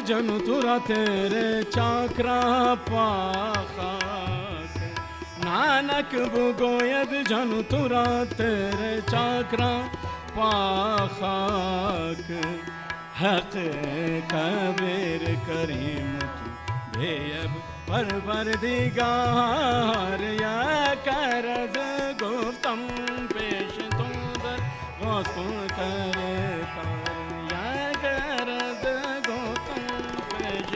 जनु तुरा तेरे चाकरा पाखाक नानक बुगोयद जनु तुरा तेरे चाकरा पाखाक हक कबीर करीम तू बेअब परवरदिगार या करद गुफ्तम पेश तुम दर गौसुन करता या करद गुफ्तम पेश।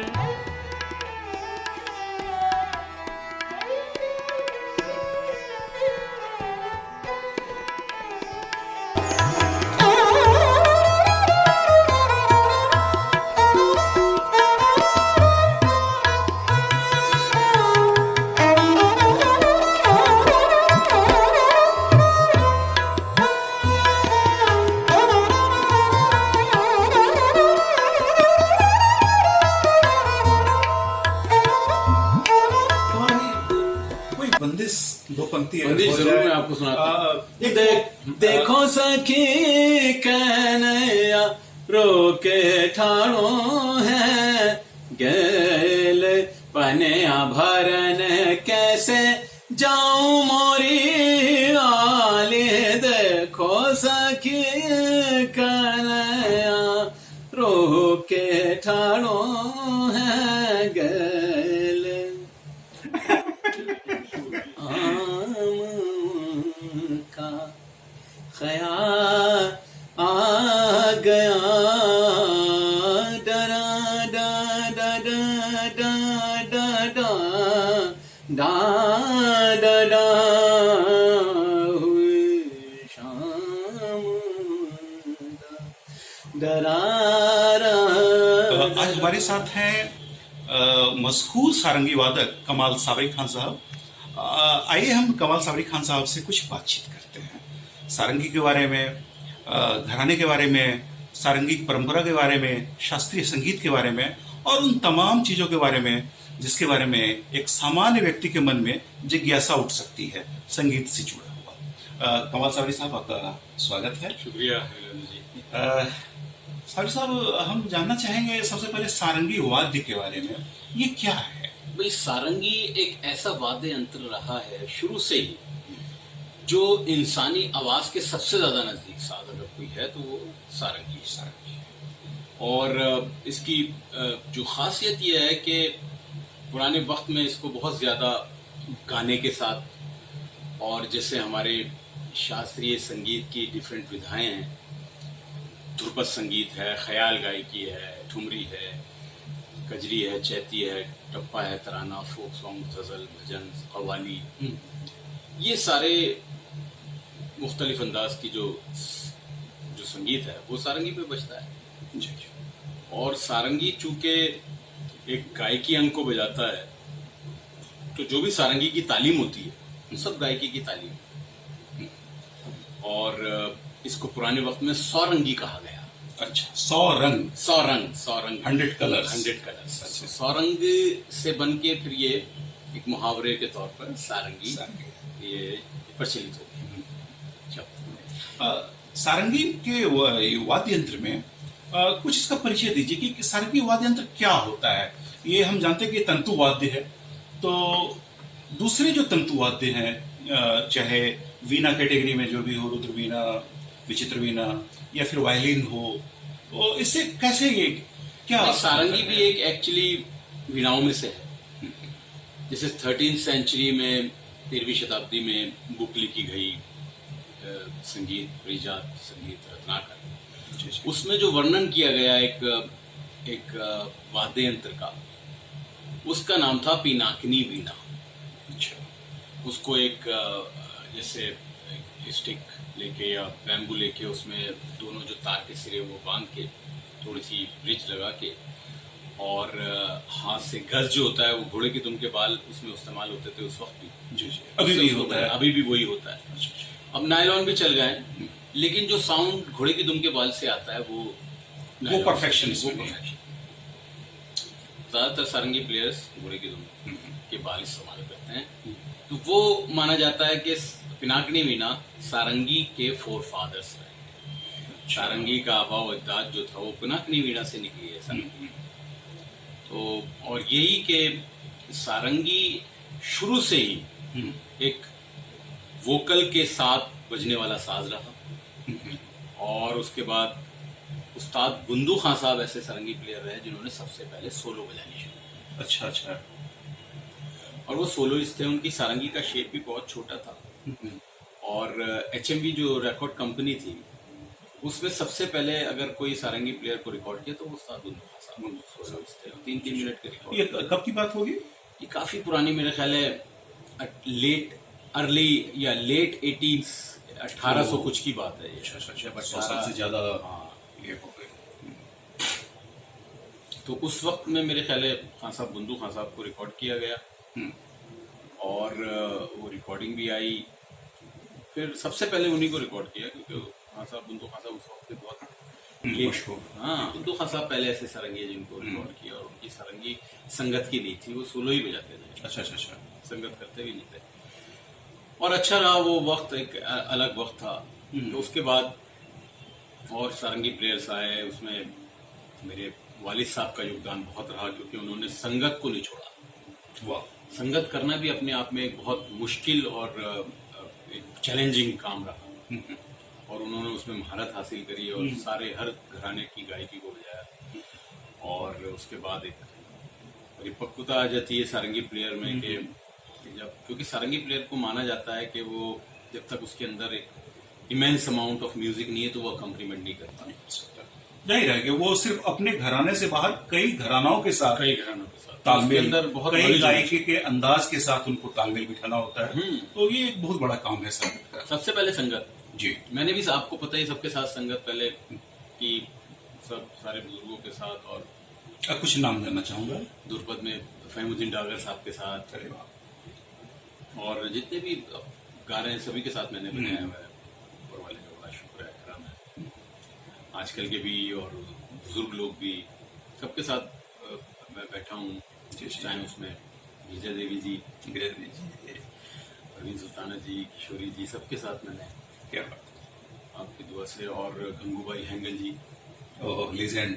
दो पंक्ति जरूर मैं आपको सुनाता हूँ। देखो सखी कन्हैया रोके ठाणो है गेल पने भरन कैसे जाऊं मोरी आली। देखो सखी कन्हैया रोके ठाणो है गेल का ख्याल आ गया डरा डा डा डा डा डा डा डा डा डा हुई शाम डरा आज हमारे साथ हैं मशहूर सारंगी वादक कमाल साबरी खान साहब। आइए हम कमाल साबरी खान साहब से कुछ बातचीत करते हैं सारंगी के बारे में, घराने के बारे में, सारंगी की परंपरा के बारे में, शास्त्रीय संगीत के बारे में और उन तमाम चीज़ों के बारे में जिसके बारे में एक सामान्य व्यक्ति के मन में जिज्ञासा उठ सकती है संगीत से जुड़ा हुआ। कमाल साबरी साहब, आपका स्वागत है। शुक्रिया जी। साबरी साहब, हम जानना चाहेंगे सबसे पहले सारंगी वाद्य के बारे में, ये क्या है? भाई, सारंगी एक ऐसा वाद्य यंत्र रहा है शुरू से ही जो इंसानी आवाज के सबसे ज्यादा नजदीक साथ अगर कोई है तो वो सारंगी और इसकी जो खासियत ये है कि पुराने वक्त में इसको बहुत ज्यादा गाने के साथ और जैसे हमारे शास्त्रीय संगीत की डिफरेंट विधाएं हैं, ध्रुपद संगीत है, ख्याल गायकी है, ठुमरी है, कजरी है, चैती है, टप्पा है, तराना, फोक सॉन्ग, गजल, भजन, कव्वाली, ये सारे मुख्तलिफ अंदाज की जो संगीत है वो सारंगी पे बजता है। और सारंगी चूंकि एक गायकी अंग को बजाता है तो जो भी सारंगी की तालीम होती है सब गायकी की तालीम, और इसको पुराने वक्त में सौरंगी कहा गया। अच्छा, सौरंग 100 कलर्स। अच्छा, सौरंग से बन के फिर ये एक मुहावरे के तौर पर सारंगी ये प्रचलित हो गई। सारंगी के वाद्य यंत्र में कुछ इसका परिचय दीजिए कि सारंगी वाद्य यंत्र क्या होता है। ये हम जानते हैं कि तंतु वाद्य है, तो दूसरे जो तंतु वाद्य हैं, चाहे वीणा कैटेगरी में जो भी हो, रुद्र वीणा, विचित्र वीणा या फिर वायलिन हो, तो इससे कैसे ये क्या? सारंगी भी एक एक्चुअली वीणाओं में से है। जैसे 13वीं सेंचुरी में, 13वीं शताब्दी में बुक लिखी गई संगीत परिजात संगीत रत्नाकर, उसमें जो वर्णन किया गया एक वाद्य यंत्र का, उसका नाम था पिनाकिनी वीणा। उसको एक जैसे स्टिक लेके या बैम्बू लेके उसमें दोनों जो तार के सिरे वो बांध के थोड़ी सी ब्रिज लगा के, और हाथ से गज जो होता है वो घोड़े की दुम के बाल उसमें इस्तेमाल होते थे उस वक्त भी। अभी भी होता है, अभी भी वही होता है। अब नायलॉन भी चल गए, लेकिन जो साउंड घोड़े की दुम के बाल से आता है वो परफेक्शन। ज्यादातर सारंगी प्लेयर्स घोड़े की दुम के बाल इस्तेमाल करते हैं, तो वो माना जाता है कि पिनाकिनी वीणा सारंगी के फोर फादर्स है। सारंगी का आबा व अजदाद जो था वो पिनाकिनी वीणा से निकली है सारंगी। तो और यही कि सारंगी शुरू से ही एक वोकल के साथ बजने वाला साज रहा। और उसके बाद उस्ताद बुंदू खान साहब ऐसे सारंगी प्लेयर रहे जिन्होंने सबसे पहले सोलो बजानी शुरू की। अच्छा अच्छा। और वो सोलोइस्ट थे, उनकी सारंगी का शेप भी बहुत छोटा था। और HMV जो रिकॉर्ड कंपनी थी उसमें सबसे पहले अगर कोई सारंगी प्लेयर को रिकॉर्ड किया तो वो उस्ताद बुंदू खान साहब सोलोइस्ट थे। 3-3 मिनट के रिकॉर्ड। ये कब की बात होगी? ये काफी पुरानी, मेरे ख्याल है अर्ली या लेट 80s, 1800 कुछ की बात है ये। अच्छा, 100 साल से ज्यादा ये हो गए। तो उस वक्त में मेरे ख्याल है खान साहब बुंदू खान साहब को रिकॉर्ड किया गया और वो रिकॉर्डिंग भी आई। फिर सबसे पहले उन्हीं को रिकॉर्ड किया क्योंकि खान साहब बुंदू खान साहब उस वक्त के बहुत मशहूर। हाँ, बुंदू खान साहब पहले ऐसे सारंगी जिनको रिकॉर्ड किया और उनकी सारंगी संगत की नहीं थी, वो सोलो ही बजाते थे। अच्छा अच्छा अच्छा। संगत करते भी नहीं थे। और अच्छा रहा वो वक्त, एक अलग वक्त था। तो उसके बाद और सारंगी प्लेयर्स आए, उसमें मेरे वालिद साहब का योगदान बहुत रहा क्योंकि उन्होंने संगत को नहीं छोड़ा। वाह। संगत करना भी अपने आप में एक बहुत मुश्किल और एक चैलेंजिंग काम रहा और उन्होंने उसमें महारत हासिल करी और सारे हर घराने की गायकी को बजाया। और उसके बाद एक परिपक्वता आ जाती है सारंगी प्लेयर में कि जब, क्योंकि सारंगी प्लेयर को माना जाता है कि वो जब तक उसके अंदर एक इमेंस अमाउंट ऑफ म्यूजिक नहीं है तो वो अकम्प्लीमेंट नहीं करता। जाहिर है कि वो सिर्फ अपने घराने से बाहर कई घरानाओं के साथ तालमेल, अंदर बहुत कई गायकी के अंदाज के साथ उनको तालमेल बिठाना होता है। तो ये एक बहुत बड़ा काम है संगत का। सबसे पहले संगत जी, मैंने भी, आपको पता ही, सबके साथ संगत पहले की, सब सारे बुजुर्गों के साथ। और कुछ नाम जानना चाहूंगा। दुर्पद में फहीमुद्दीन डागर साहब के साथ, और जितने भी गा रहे हैं सभी के साथ मैंने बनाया हुआ है। ऊपर वाले का बड़ा शुक्र है, करम है। आजकल के भी और बुजुर्ग लोग भी, सबके साथ मैं बैठा हूँ। चाहे उसमें विजय देवी जी, प्रवीण सुल्ताना जी, किशोरी जी, सबके साथ मैंने, क्या आपकी दुआ से, और गंगूबाई हैंगल जी, लीजेंड,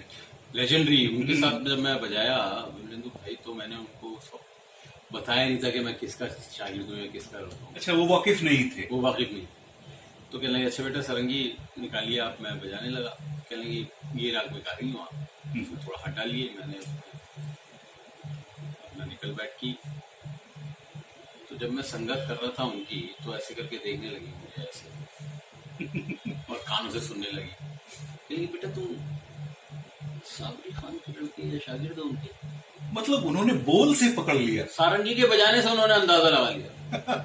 लेजेंडरी, उनके साथ जब मैं बजाया विमलेंदु भाई, तो मैंने उनको बताया नहीं था कि मैं किसका शागिर्द हूँ या किसका रहा हूँ। अच्छा, वो वाकिफ नहीं थे? वो वाकिफ नहीं थे। तो कहने लगे अच्छा बेटा सारंगी निकालिए आप। मैं बजाने लगा, कहने लगे ये राग में गा रही हूँ आप, उसको थोड़ा हटा लिए। मैंने अपना निकल बैठ की। तो जब मैं संगत कर रहा था उनकी, तो ऐसे करके देखने लगी मुझे ऐसे और कानों से सुनने लगी। कहने बेटा तुम साबरी खान की लड़की या शागिर्द हो उनकी? मतलब उन्होंने बोल से पकड़ लिया, सारंगी के बजाने से उन्होंने अंदाजा लगा लिया।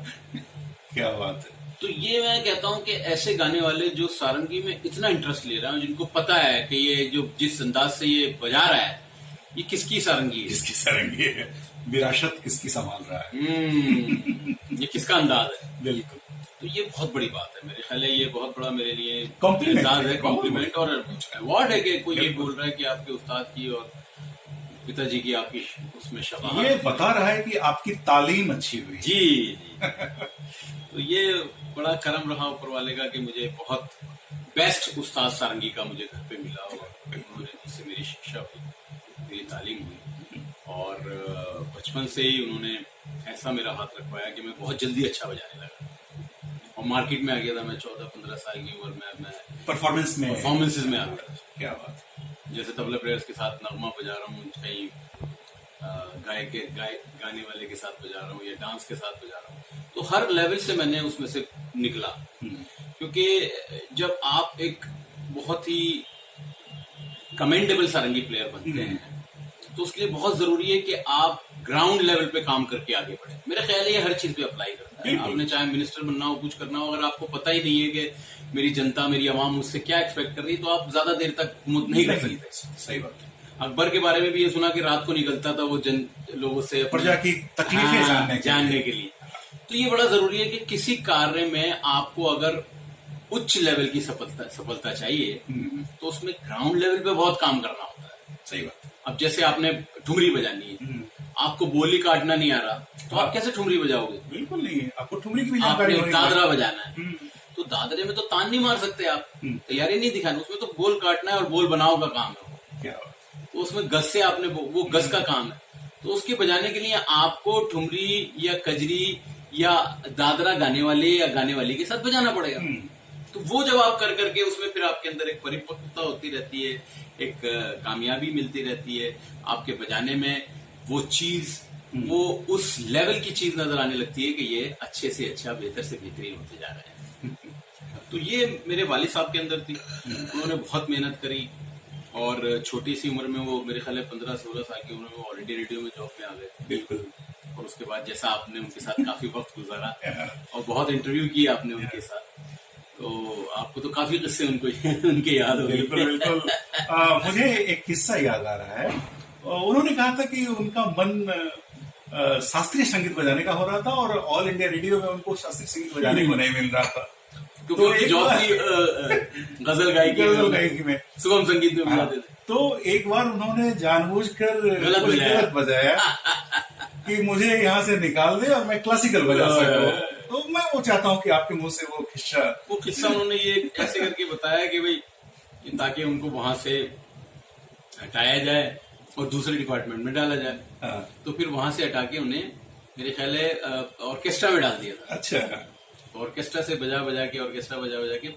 क्या बात है। तो ये मैं कहता हूँ कि ऐसे गाने वाले जो सारंगी में इतना इंटरेस्ट ले रहे हैं, जिनको पता है कि ये जो जिस अंदाज से ये बजा रहा है, ये किसकी सारंगी है, किसकी सारंगी है, विरासत किसकी संभाल रहा है, ये किसका अंदाज है। बिल्कुल। तो ये बहुत बड़ी बात है, मेरे ख्याल है ये बहुत बड़ा मेरे लिए कॉम्प्लीमेंट है, कॉम्प्लीमेंट और अवार्ड है कि कोई ये बोल रहा है कि आपके उस्ताद की और पिताजी की आपकी उसमें शबाहत, ये बता रहा है कि आपकी तालीम अच्छी हुई। जी। तो ये बड़ा करम रहा ऊपर वाले का कि मुझे बहुत बेस्ट उस्ताद सारंगी का मुझे घर पे मिला और उन्होंने, जिससे मेरी शिक्षा हुई, मेरी तालीम हुई। और बचपन से ही उन्होंने ऐसा मेरा हाथ रखवाया कि मैं बहुत जल्दी अच्छा बजाने लगा और मार्केट में आ गया था। मैं 14-15 साल की उम्र में मैं परफॉर्मेंसेज में आ गया। क्या बात। जैसे तबला प्लेयर्स के साथ नगमा बजा रहा हूँ, कहीं गाने वाले के साथ बजा रहा हूँ या डांस के साथ बजा रहा हूँ। तो हर लेवल से मैंने उसमें से निकला, क्योंकि जब आप एक बहुत ही कमेंडेबल सारंगी प्लेयर बनते हैं तो उसके लिए बहुत जरूरी है कि आप ग्राउंड लेवल पे काम करके आगे बढ़े। मेरा ख्याल है ये हर चीज पे अप्लाई करता है। आपने चाहे मिनिस्टर बनना हो, कुछ करना हो, अगर आपको पता ही नहीं है कि मेरी जनता, मेरी आवाम मुझसे क्या एक्सपेक्ट कर रही है, तो आप ज्यादा देर तक नहीं कर सकते। सही बात। अकबर के बारे में भी ये सुना कि रात को निकलता था वो लोगों से प्रजा की तकलीफें जानने के लिए। तो ये बड़ा जरूरी है कि किसी कार्य में आपको अगर उच्च लेवल की सफलता चाहिए तो उसमें ग्राउंड लेवल पे बहुत काम करना होता है। सही बात। अब जैसे आपने ठुमरी बजानी है, आपको बोली काटना नहीं आ रहा, तो आप कैसे ठुमरी बजाओगे? बिल्कुल नहीं है, आपको ठुमरी की भी जानकारी होनी चाहिए। दादरा बजाना है तो दादरे में तो तान नहीं मार सकते आप, तैयारी नहीं दिखानी, उसमें तो बोल काटना है और बोल बनाओ का काम है। क्या? तो उसमें गज से आपने वो गज का काम है, तो उसके बजाने के लिए आपको ठुमरी या कजरी या दादरा गाने वाले या गाने वाली के साथ बजाना पड़ेगा। तो वो जब आप कर करके उसमें फिर आपके अंदर एक परिपक्वता होती रहती है, एक कामयाबी मिलती रहती है, आपके बजाने में वो चीज, वो उस लेवल की चीज नजर आने लगती है कि ये अच्छे से अच्छा, बेहतर से बेहतरीन होते जा रहे हैं। तो ये मेरे वालिद साहब के अंदर थी, उन्होंने बहुत मेहनत करी और छोटी सी उम्र में वो मेरे ख्याल 15-16 साल की उम्र में ऑल इंडिया रेडियो में जॉब में आ गए। बिल्कुल। और उसके बाद जैसा आपने उनके साथ काफी वक्त गुजारा और बहुत इंटरव्यू किए आपने उनके साथ, तो आपको तो काफी किस्से उनके याद हो गए। बिल्कुल बिल्कुल। मुझे एक किस्सा याद आ रहा है। उन्होंने कहा था कि उनका मन शास्त्रीय संगीत बजाने का हो रहा था और ऑल इंडिया रेडियो में उनको शास्त्रीय संगीत बजाने को नहीं मिल रहा था, क्योंकि उनकी जॉब थी गजल गायकी में, सुगम संगीत में बजाते थे। तो एक बार उन्होंने जानबूझकर गलत बजाया कि मुझे यहाँ से निकाल दे और मैं क्लासिकल बजा सकूं। तो मैं वो चाहता हूँ कि आपके मुंह से वो किस्सा उन्होंने ये ऐसे करके बताया कि भाई ताकि उनको वहां से हटाया जाए और दूसरे डिपार्टमेंट में डाला जाए। तो फिर वहां से हटा के उन्हें मेरे ख्याल है ऑर्केस्ट्रा में डाल दिया था। अच्छा। ऑर्केस्ट्रा से बजा बजा के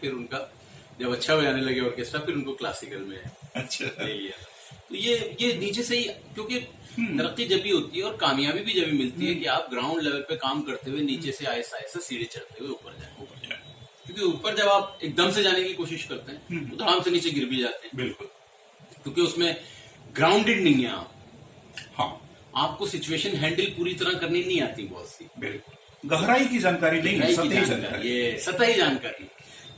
फिर उनका जब अच्छा बजाने लगे ऑर्केस्ट्रा, फिर उनको क्लासिकल में अच्छा ले लिया। तो ये नीचे से ही, क्योंकि तरक्की जब भी होती है और कामयाबी भी जब भी मिलती है कि आप ग्राउंड लेवल पे काम करते हुए नीचे से आहिस्ता आहिस्ता सीढ़ी चढ़ते हुए ऊपर जाए। क्योंकि ऊपर जब आप एकदम से जाने की कोशिश करते हैं तो धड़ाम से नीचे गिर भी जाते हैं। बिल्कुल। क्योंकि उसमें ग्राउंडेड नहीं है आप। हाँ, आपको सिचुएशन हैंडल पूरी तरह करनी नहीं आती बहुत सी। बिल्कुल। गहराई की जानकारी नहीं है, सतही जानकारी।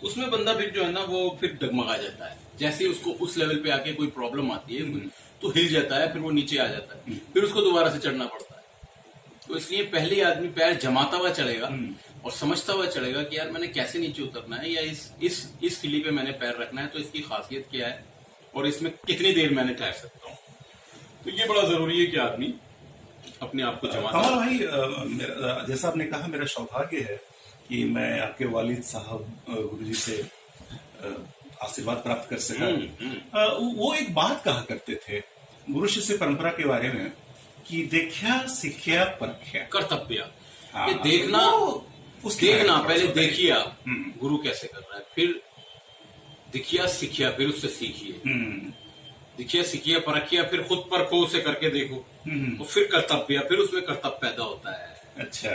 उसमें बंदा फिर जो है ना वो फिर डगमगा जाता है। जैसे उसको उस लेवल पे आके कोई प्रॉब्लम आती है तो हिल जाता है, फिर वो नीचे आ जाता है, फिर उसको दोबारा से चढ़ना पड़ता है। तो इसलिए पहले आदमी पैर जमाता हुआ चलेगा और समझता हुआ चलेगा कि यार मैंने कैसे नीचे उतरना है, या इस किले पे मैंने पैर रखना है, तो इसकी खासियत क्या है और इसमें कितनी देर मैंने ठहर सकता हूँ। तो ये बड़ा जरूरी है कि आदमी अपने आप को जमाता। कमल भाई, जैसा आपने कहा, मेरा सौभाग्य है कि मैं आपके वालिद साहब गुरुजी से आशीर्वाद प्राप्त कर सका। वो एक बात कहा करते थे गुरु शिष्य परंपरा के बारे में कि देखा सिखिया परख्या कर्तव्य। हाँ, ये देखना पहले देखिए आप गुरु कैसे कर रहा है, फिर दिखिया सीखिया, फिर उससे सीखिए। दिखिया सीखिया परखिया, फिर खुद परखो उसे करके देखो, तो फिर कर्तव्य, फिर उसमें कर्तव्य पैदा होता है। अच्छा।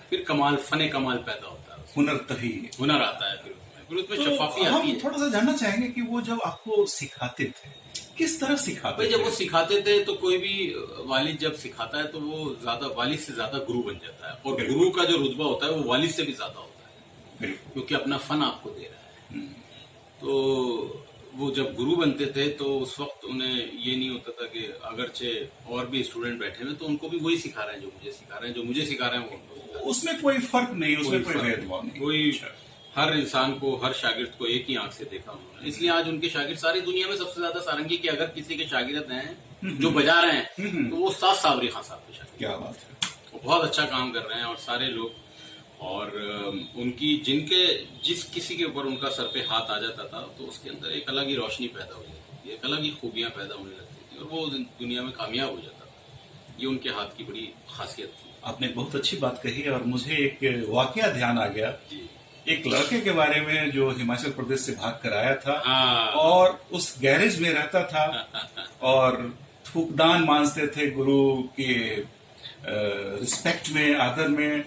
फिर कमाल, फने कमाल पैदा होता है, हुनर आता है, फिर उसमें तो शफाफी आती है। हम थोड़ा सा जानना चाहेंगे कि वो जब आपको सिखाते थे किस तरह सिखाते थे? जब वो सिखाते थे तो कोई भी वालिद जब सिखाता है तो वो ज्यादा वालिद से ज्यादा गुरु बन जाता है, और गुरु का जो रुतबा होता है वो वालिद से भी ज्यादा होता है, क्योंकि अपना फन आपको दे रहा है। तो वो जब गुरु बनते थे तो उस वक्त उन्हें ये नहीं होता था कि अगरचे और भी स्टूडेंट बैठे हैं तो उनको भी वही सिखा रहे हैं जो मुझे सिखा रहे हैं, जो मुझे सिखा रहे हैं वो उनको सिखा रहे हैं। उसमें कोई फर्क नहीं, उसमें कोई भेदभाव नहीं, कोई हर इंसान को, हर शागिर्द को एक ही आंख से देखा उन्होंने। इसलिए आज उनके शागिर्द सारी दुनिया में सबसे ज्यादा सारंगी के अगर किसी के शागिर्द हैं जो बजा रहे हैं तो वो उस्ताद साबरी खान साहब के शागिर्द। क्या बात है। वो बहुत अच्छा काम कर रहे हैं और सारे लोग, और उनकी जिस किसी के ऊपर उनका सर पे हाथ आ जाता था तो उसके अंदर एक अलग ही रोशनी पैदा हो जाती थी, एक अलग ही खूबियां पैदा होने लगती थी और वो दुनिया में कामयाब हो जाता था। ये उनके हाथ की बड़ी खासियत थी। आपने बहुत अच्छी बात कही और मुझे एक वाकया ध्यान आ गया। एक लड़के के बारे में जो हिमाचल प्रदेश से भाग कर आया था और उस गैरेज में रहता था और थूकदान मांझते थे गुरु के रिस्पेक्ट में, आदर में।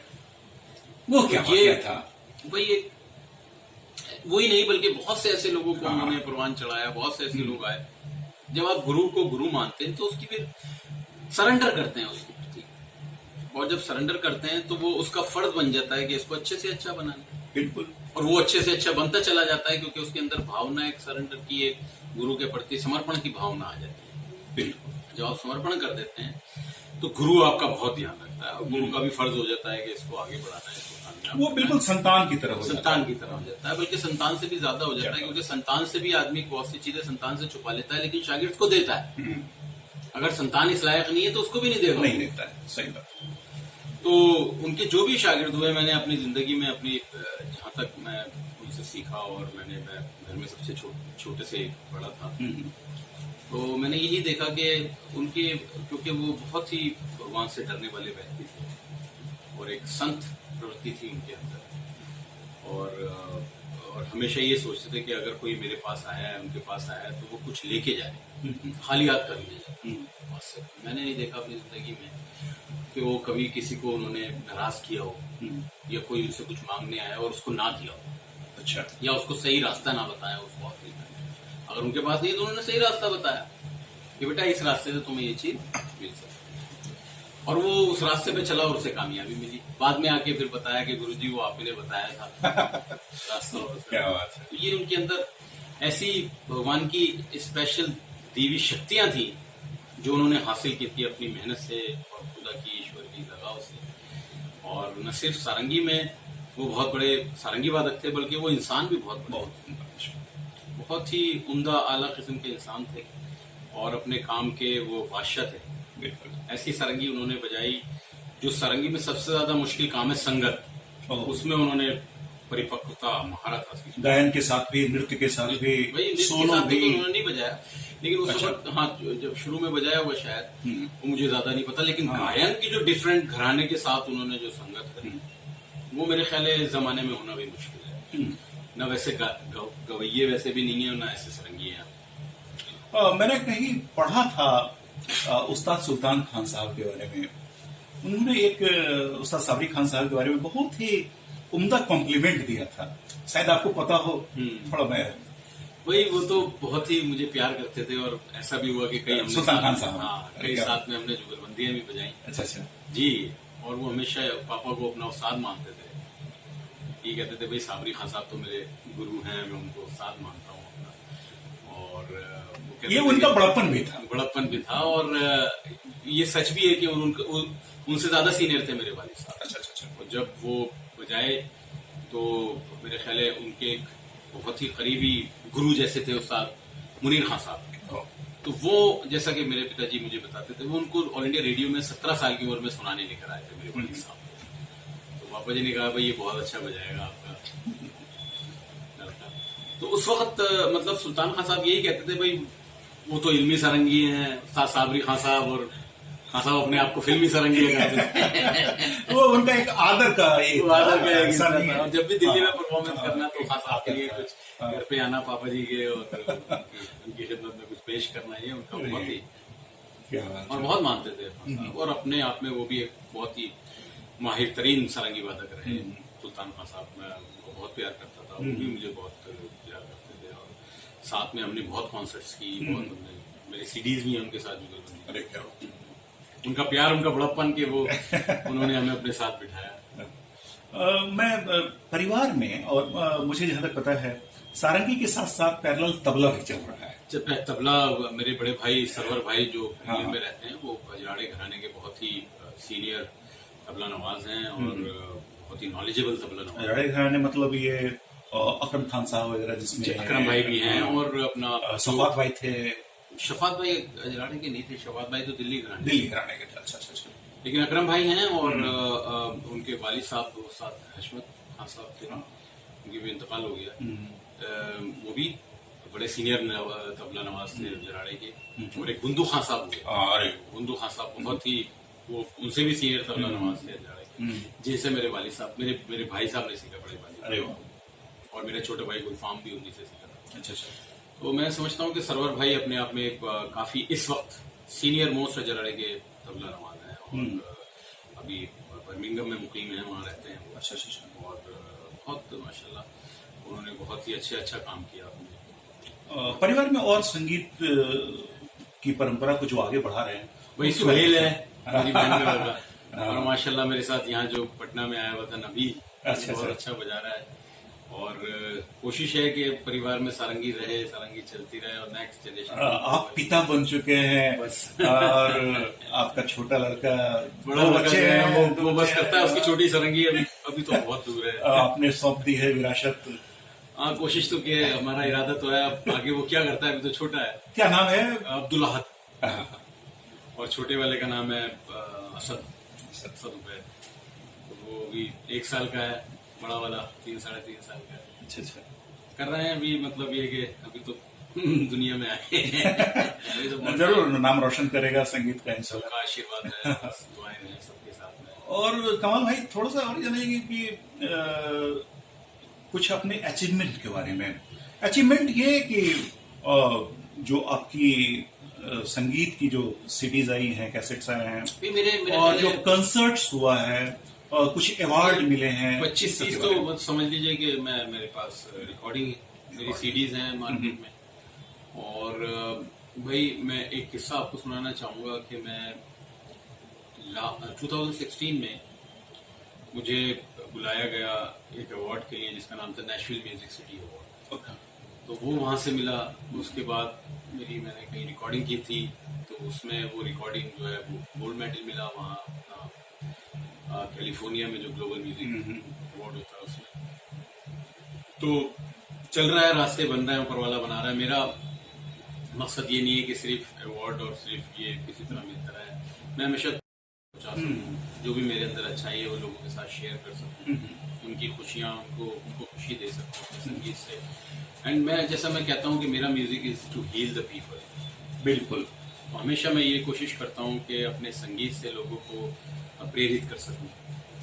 वो क्या था? वही नहीं बल्कि बहुत से ऐसे लोगों को उन्होंने परवान चढ़ाया, बहुत से ऐसे लोग आए। जब आप गुरु को गुरु मानते हैं तो उसकी फिर सरेंडर करते हैं उसके प्रति, और जब सरेंडर करते हैं तो वो उसका फर्ज बन जाता है कि इसको अच्छे से अच्छा बनाना। बिल्कुल। और वो अच्छे से अच्छा बनता चला जाता है क्योंकि उसके अंदर भावना, एक सरेंडर की, एक गुरु के प्रति समर्पण की भावना आ जाती है। बिल्कुल। जब आप समर्पण कर देते हैं तो गुरु आपका बहुत ध्यान रखता है और गुरु का भी फर्ज हो जाता है कि इसको आगे बढ़ाना है, इसको कामयाब। वो बिल्कुल संतान की तरह हो जाता है, बल्कि संतान से भी ज्यादा हो जाता है, क्योंकि संतान से भी आदमी बहुत सी चीजें संतान से छुपा लेता है लेकिन शागिर्द को देता है। अगर संतान इस लायक नहीं है तो उसको भी नहीं देता है। सही बात। तो उनके जो भी शागिर्द हुए, मैंने अपनी जिंदगी में अपनी जहाँ तक मैं उनसे सीखा, और मैं घर में सबसे छोटे से बड़ा था, तो मैंने यही देखा कि उनके, क्योंकि वो बहुत ही भगवान से डरने वाले व्यक्ति थे और एक संत प्रवृत्ति थी उनके अंदर, और हमेशा ये सोचते थे कि अगर कोई मेरे पास आया है, उनके पास आया है, तो वो कुछ लेके जाए, खाली हाथ कर ले जाए। बस मैंने नहीं देखा अपनी जिंदगी में कि वो कभी किसी को उन्होंने नाराज किया हो या कोई उनसे कुछ मांगने आया और उसको ना दिया हो, अच्छा, या उसको सही रास्ता ना बताया उसको। अगर उनके पास नहीं तो उन्होंने सही रास्ता बताया कि बेटा इस रास्ते से तुम्हें ये चीज मिल सकती है, और वो उस रास्ते पे चला और उसे कामयाबी मिली। बाद में आके फिर बताया कि गुरुजी वो आप ही ने बताया था रास्ता। क्या बात है। तो ये उनके अंदर ऐसी भगवान की स्पेशल देवी शक्तियां थी जो उन्होंने हासिल की थी अपनी मेहनत से और खुदा की ईश्वर की लगाव से। और न सिर्फ सारंगी में वो बहुत बड़े सारंगी वादक थे, बल्कि वो इंसान भी बहुत ही उम्दा आला किस्म के इंसान थे और अपने काम के वो बादशाह थे। बिल्कुल। ऐसी सारंगी उन्होंने बजाई जो सारंगी में सबसे ज्यादा मुश्किल काम है संगत, उसमें उन्होंने परिपक्वता महारत हासिल की। गायन के साथ भी, नृत्य के साथ भी, सोलो भी तो उन्होंने नहीं बजाया, लेकिन उस वक्त हाँ जब शुरू में बजाया हुआ शायद वो मुझे ज्यादा नहीं पता, लेकिन गायन की जो डिफरेंट घराने के साथ उन्होंने जो संगत करी वो मेरे ख्याल है इस जमाने में होना भी मुश्किल है। न वैसे गवैये वैसे भी नहीं है और न ऐसे सरंगी हैं। मैंने कहीं पढ़ा था उस्ताद सुल्तान खान साहब के बारे में, उन्होंने एक उस्ताद साबरी खान साहब के बारे में बहुत ही उम्दा कॉम्प्लीमेंट दिया था, शायद आपको पता हो। थोड़ा मैं वही, वो तो बहुत ही मुझे प्यार करते थे और ऐसा भी हुआ कि कई सुल्तान खान साहब, हाँ कई साथ में हमने जुगलबंदियां भी बजाई। अच्छा जी, और वो हमेशा पापा को अपना उस्ताद मानते थे। ये कहते थे भाई साबरी खान साहब तो मेरे गुरु हैं, मैं उनको उस्ताद मानता हूँ अपना। और ये उनका बड़प्पन भी था और ये सच भी है कि उनसे ज्यादा सीनियर थे मेरे वालिद साहब। अच्छा। और जब वो बजाए तो मेरे ख्याल है उनके एक बहुत ही करीबी गुरु जैसे थे उस्ताद मुनीर खान साहब। तो वो जैसा कि मेरे पिताजी मुझे बताते थे, वो उनको ऑल इंडिया रेडियो में 17 साल की उम्र में सुनाने लेकर आए थे मेरे वालिद साहब। तो पापा जी ने कहा भाई ये बहुत अच्छा बजाएगा आपका लड़का। तो उस वक्त मतलब सुल्तान खान साहब यही कहते थे भाई वो तो इल्मी सारंगी हैं साबरी खान साहब, और खान साहब अपने आप को फिल्मी सारंगी लगाते थे। वो उनका एक आदर का जब भी दिल्ली में परफॉर्मेंस करना तो खान साहब के लिए कुछ घर पे आना पापा जी के और उनकी खिदमत में कुछ पेश करना, ये उनका बहुत ही और बहुत मानते थे। और अपने आप में वो भी एक बहुत ही माहिर तरीन सारंगी वादक रहे। सुल्तान खान साहब मैं बहुत प्यार करता था, वो भी मुझे बहुत प्यार करते थे और साथ में हमने बहुत कॉन्सर्ट्स की, बहुत हमने मेरी सीडीज भी हैं उनके साथ जुगलबंदी। अरे क्या उनका प्यार, उनका बड़प्पन के वो उन्होंने हमें अपने साथ बिठाया। मैं परिवार में और मुझे जहां तक पता है सारंगी के साथ साथ पैरेलल तबला भी चल रहा है। तबला मेरे बड़े भाई सरवर भाई जो दिल्ली में रहते हैं, वो अजराड़े घराने के बहुत ही सीनियर तबला नवाज हैं और बहुत ही नॉलेजेबल तबला नवाज। अजराड़े घराने मतलब ये अकरम खान साहब वगैरह, जिसमें अकरम भाई भी हैं और अपना शफात भाई थे। शफात भाई अजराड़े के नहीं थे, शफात भाई तो दिल्ली घराने के थे। अच्छा। लेकिन अकरम भाई हैं और उनके वालिद साहब उस्ताद हशमत खान साहब थे, उनकी भी इंतकाल हो गया। वो भी बड़े सीनियर तबला नवाज थे अजराड़े के। और एक गुंदू खान साहब हुए, गुंदू खान साहब बहुत ही वो उनसे भी सीनियर तबला नवाज थे अजराड़े के, जिनसे मेरे वालिद साहब मेरे भाई साहब ने सीखा, बड़े भाई। और मेरे छोटे भाई गुलफाम भी उन्हीं से सीखा था। अच्छा। तो मैं समझता हूँ कि सरवर भाई अपने आप में एक काफी इस वक्त सीनियर मोस्ट अजराड़े के तबला नवाज हैं और अभी बर्मिंघम में मुकीम है, वहाँ रहते हैं। अच्छा। और बहुत माशाल्लाह उन्होंने बहुत ही अच्छा काम किया अपने परिवार में। और संगीत की परंपरा को जो आगे बढ़ा रहे हैं वही सुहेल है मेरी बहन का लड़का, और माशाल्लाह मेरे साथ यहाँ जो पटना में आया हुआ था नबी, बहुत अच्छा बजा रहा है। और कोशिश है कि परिवार में सारंगी रहे, सारंगी चलती रहे और नेक्स्ट जनरेशन। आप पिता बन चुके हैं बस और आपका छोटा लड़का, बड़ा बच्चे हैं, वो बस करता है उसकी छोटी सारंगी अभी तो बहुत दूर है। आपने सौंप दी है विरासत। हाँ, कोशिश तो की है, हमारा इरादा तो है, आगे वो क्या करता है, अभी तो छोटा है। क्या नाम है? अब्दुल अहद। और छोटे वाले का नाम है असद उबैद। तो वो अभी 1 साल का है, बड़ा वाला 3 साढ़े 3 साल का है। अच्छा। कर रहे हैं अभी, मतलब ये कि अभी तो दुनिया में आए हैं। अभी तो बहुत जरूर नाम रोशन करेगा संगीत का इंशाल्लाह। सबका आशीर्वाद है, बस दुआएं हैं सबके साथ में। और कमाल भाई थोड़ा सा और जानेंगे कि कुछ अपने अचीवमेंट के बारे में। अचीवमेंट ये कि जो आपकी संगीत की जो सीडीज आई हैं, कैसेट्स आए हैं, भी मेरे और जो कंसर्ट्स हुआ है, कुछ अवार्ड मिले हैं, 25-30 तो बस समझ लीजिए कि मेरे पास रिकॉर्डिंग है, मेरी सीडीज हैं मार्केट में। और भाई मैं एक किस्सा आपको सुनाना चाहूँगा कि मैं 2016 में मुझे बुलाया गया एक अवार्ड के लिए जिसका नाम था नेशनल म्यूजिक सिटी अवार्ड। तो वो वहाँ से मिला। उसके बाद मैंने कहीं रिकॉर्डिंग की थी, तो उसमें वो रिकॉर्डिंग जो है वो गोल्ड मेडल मिला वहाँ कैलिफोर्निया में जो ग्लोबल म्यूजिक अवार्ड होता है उसमें। तो चल रहा है, रास्ते बन रहे हैं, ऊपर वाला बना रहा है। मेरा मकसद ये नहीं है कि सिर्फ अवार्ड और सिर्फ ये किसी तरह मिलता रहे। मैं हमेशा चाहता हूँ जो भी मेरे अंदर अच्छाई है वो लोगों के साथ शेयर कर सकूँ, उनकी खुशियाँ उनको खुशी दे सकूँ अपने संगीत से। एंड जैसा मैं कहता हूँ कि मेरा music is to heal the people. बिल्कुल। हमेशा मैं ये कोशिश करता हूँ कि अपने संगीत से लोगों को प्रेरित कर सकूँ,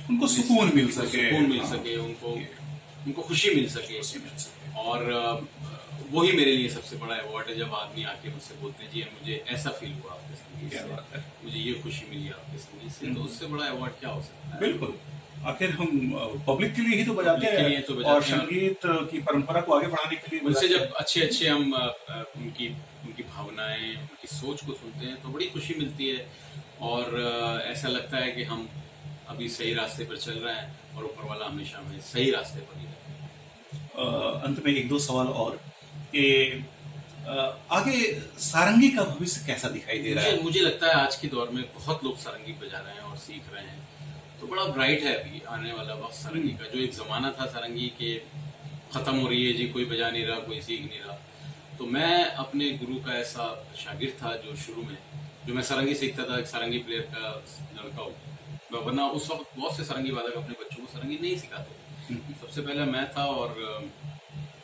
उनको सुकून मिल सके, उनको खुशी मिल सके। और वही मेरे लिए सबसे बड़ा अवार्ड है जब आदमी आके मुझसे बोलते हैं जी मुझे ऐसा फील हुआ आपके संगीत से, मुझे ये खुशी मिली आपके संगीत से। तो उससे बड़ा अवार्ड क्या हो सकता है। बिल्कुल। आखिर हम पब्लिक के लिए ही तो बजाते हैं और संगीत की परंपरा को आगे बढ़ाने के लिए उनसे जब अच्छे हम उनकी भावनाएं, उनकी सोच को सुनते हैं तो बड़ी खुशी मिलती है। और ऐसा लगता है कि हम अभी सही रास्ते पर चल रहे हैं और ऊपर वाला हमेशा हमें सही रास्ते पर ही रहे। अंत में एक दो सवाल और कि आगे सारंगी का भविष्य कैसा दिखाई दे रहा है। मुझे लगता है आज के दौर में बहुत लोग सारंगी बजा रहे हैं और सीख रहे हैं, तो बड़ा ब्राइट है अभी आने वाला वक्त सारंगी का। जो एक जमाना था सारंगी के खत्म हो रही है जी, कोई बजा नहीं रहा, कोई सीख नहीं रहा। तो मैं अपने गुरु का ऐसा शागिर्द था जो शुरू में जो मैं सारंगी सीखता था, एक सारंगी प्लेयर का लड़का हूँ। वरना उस वक्त बहुत से सारंगी वादक अपने बच्चों को सारंगी नहीं सिखाते। सबसे पहले मैं था और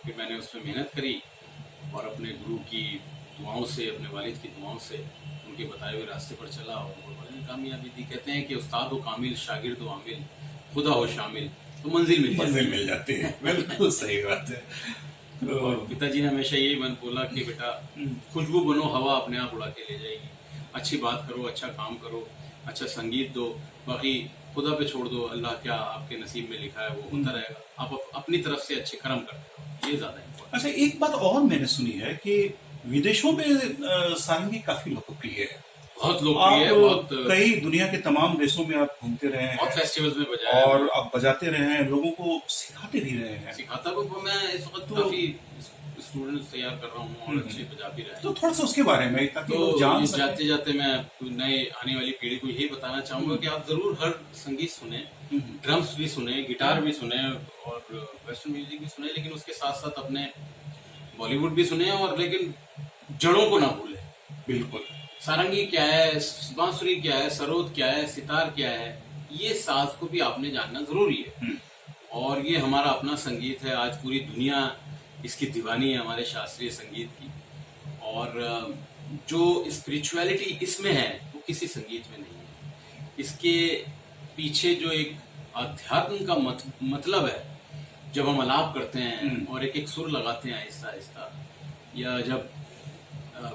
फिर मैंने उसमें मेहनत करी और अपने गुरु की दुआओं से, अपने वालिद की दुआओं से उनके बताए हुए रास्ते पर चला और बड़ी कामयाबी दी। कहते हैं कि उस्ताद हो कामिल, शागिर्द हो आमिल, खुदा हो शामिल, तो मंजिल मिल जाती है। बिल्कुल सही बात है। और पिताजी ने हमेशा यही मन बोला कि बेटा खुशबू बनो, हवा अपने आप उड़ा के ले जाएगी। अच्छी बात करो, अच्छा काम करो, अच्छा संगीत दो, बाकी खुदा पे छोड़ दो। अल्लाह क्या आपके नसीब में लिखा है वो होता रहेगा। आप अपनी तरफ से अच्छे कर्म करते रहो, ये ज्यादा है। अच्छा, एक बात और मैंने सुनी है कि विदेशों में सारंगी काफी लोकप्रिय है, बहुत लोकप्रिय है। बहुत कई दुनिया के तमाम देशों में आप घूमते रहे हैं, बहुत फेस्टिवल्स में बजाया और आप बजाते रहे हैं, लोगों को सिखाते भी रहे हैं। सिखाता को मैं इस वक्त काफी स्टूडेंट्स तैयार कर रहा हूँ और अच्छे बजा भी रहे हैं। तो थोड़ा सा उसके बारे में ताकि लोग जान सकें। जाते जाते मैं नए आने वाली पीढ़ी को यही बताना चाहूंगा कि आप जरूर हर संगीत सुने, ड्रम्स भी सुने, गिटार भी सुने और वेस्टर्न म्यूजिक भी सुने, लेकिन उसके साथ साथ अपने बॉलीवुड भी सुने, और लेकिन जड़ों को ना भूले। बिल्कुल। सारंगी क्या है, बांसुरी क्या है, सरोद क्या है, सितार क्या है, ये साज को भी आपने जानना जरूरी है। और ये हमारा अपना संगीत है। आज पूरी दुनिया इसकी दीवानी है, हमारे शास्त्रीय संगीत की। और जो स्पिरिचुअलिटी इसमें है वो किसी संगीत में नहीं है। इसके पीछे जो एक अध्यात्म का मतलब है, जब हम अलाप करते हैं और एक एक सुर लगाते हैं आहिस्ता आहिस्ता, या जब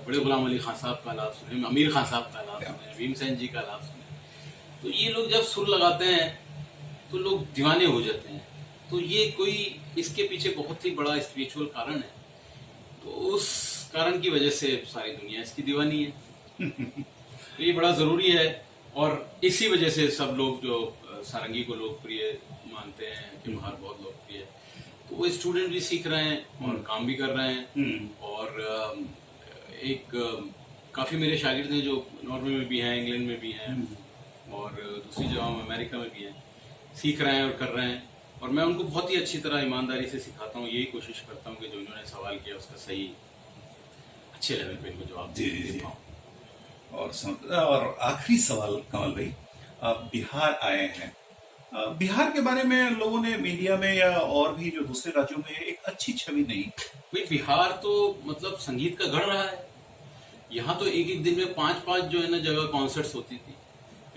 बड़े गुलाम अली खान साहब का आलाप सुने, अमीर खान साहब का आलाप सुने, भीमसेन जी का आलाप सुने, तो ये लोग जब सुर लगाते हैं तो लोग दीवाने हो जाते हैं। तो ये कोई इसके पीछे बहुत ही बड़ा स्पिरिचुअल कारण है। तो उस कारण की वजह से सारी दुनिया इसकी दीवानी है। तो ये बड़ा जरूरी है, और इसी वजह से सब लोग जो सारंगी को लोकप्रिय मानते हैं कि बाहर बहुत लोकप्रिय है, तो वो स्टूडेंट भी सीख रहे हैं और काम भी कर रहे हैं। और एक काफी मेरे शागिर्द हैं जो नॉर्वे में भी हैं, इंग्लैंड में भी हैं और दूसरी जगहों में, अमेरिका में भी हैं, सीख रहे हैं और कर रहे हैं। और मैं उनको बहुत ही अच्छी तरह ईमानदारी से सिखाता हूँ। यही कोशिश करता हूँ कि जो इन्होंने सवाल किया उसका सही अच्छे लेवल पे इनको जवाब दे पाऊँ। और आखिरी सवाल कमल भाई, आप बिहार आए हैं बिहार के बारे में लोगों ने मीडिया में या और भी जो दूसरे राज्यों में एक अच्छी छवि नहीं। भाई बिहार तो मतलब संगीत का गढ़ रहा है। यहाँ तो एक एक दिन में 5-5 जो है ना जगह कॉन्सर्ट्स होती थी।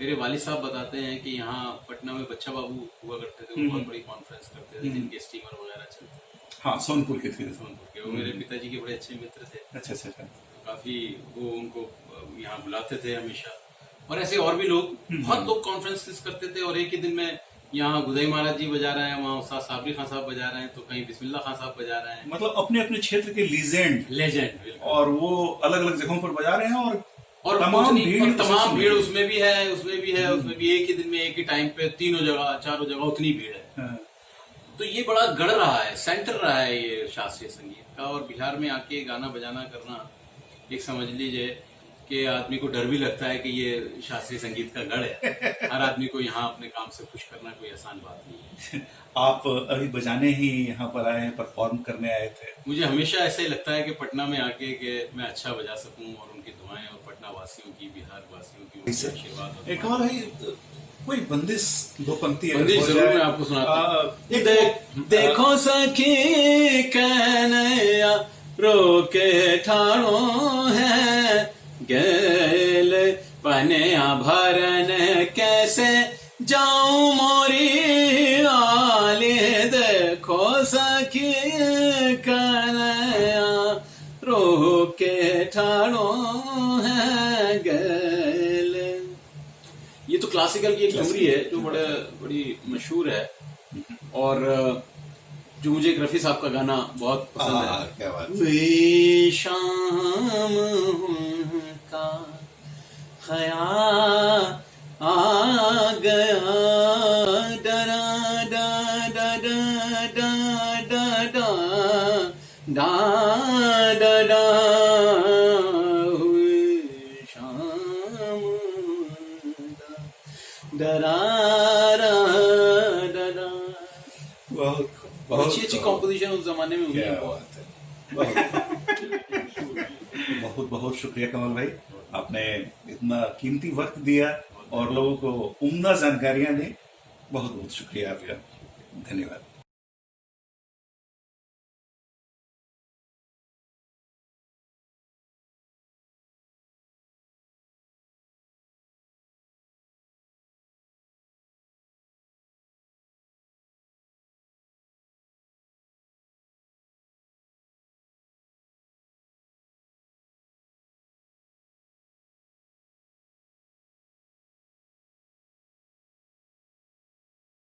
मेरे वालिद साहब बताते हैं कि यहाँ पटना में बच्चा बाबू हुआ करते थे, वो बहुत बड़ी कॉन्फ्रेंस करते थे जिनके स्टीमर वगैरह चलते थे। हाँ, सोनपुर के थे। सोनपुर के वो मेरे पिताजी के बड़े अच्छे मित्र थे। अच्छा अच्छा अच्छा। तो काफी वो उनको यहाँ बुलाते थे हमेशा। और ऐसे और भी लोग, बहुत लोग कॉन्फ्रेंसेस करते थे। और एक ही दिन में यहाँ गुदई महाराज जी बजा रहे हैं, वहाँ उस्ताद साबरी खान साहब बजा रहे हैं, तो कहीं बिस्मिल्लाह खान साहब बजा रहे हैं। मतलब अपने अपने क्षेत्र के लेजेंड और वो अलग अलग जगहों पर बजा रहे हैं। और तमाम भीड़ उसमें भी है, उसमें भी एक ही दिन में एक ही टाइम पे तीनों जगह चारों जगह उतनी भीड़ है। हाँ। तो ये बड़ा गढ़ रहा है, सेंटर रहा है ये शास्त्रीय संगीत का। और बिहार में आके गाना बजाना करना, एक समझ लीजिए कि आदमी को डर भी लगता है कि ये शास्त्रीय संगीत का गढ़ है। हर आदमी को यहाँ अपने काम से खुश करना कोई आसान बात नहीं है। आप अभी बजाने ही यहाँ पर आए हैं, परफॉर्म करने आए थे। मुझे हमेशा ऐसा ही लगता है कि पटना में आके कि मैं अच्छा बजा सकूं, और उनकी दुआएं और पटना वासियों की, बिहार वासियों की आशीर्वाद। एक और भाई कोई बंदिश, दो पंक्ति जरूर मैं आपको सुनाता। देखो सखी कन्हैया रोके ठाणो है, गेल पनिया भरन कैसे जाऊं मोरी आले। देखो सखी कन्हैया रोके ठाणो है, गेल। ये तो क्लासिकल की एक ठुमरी है जो बड़ी मशहूर है, और जो मुझे एक रफी साहब का गाना बहुत पसंद है। क्या बात। वे शाम का ख्याल आ गया, डरा डा डा डा डा डा डा डा डा डा, हुई शाम डरा डा डा। बहुत अच्छी कॉम्पोजिशन उस जमाने में हुई है। बहुत बहुत शुक्रिया कमल भाई, आपने इतना कीमती वक्त दिया और लोगों को उम्दा जानकारियां दी। बहुत बहुत शुक्रिया आपका, धन्यवाद।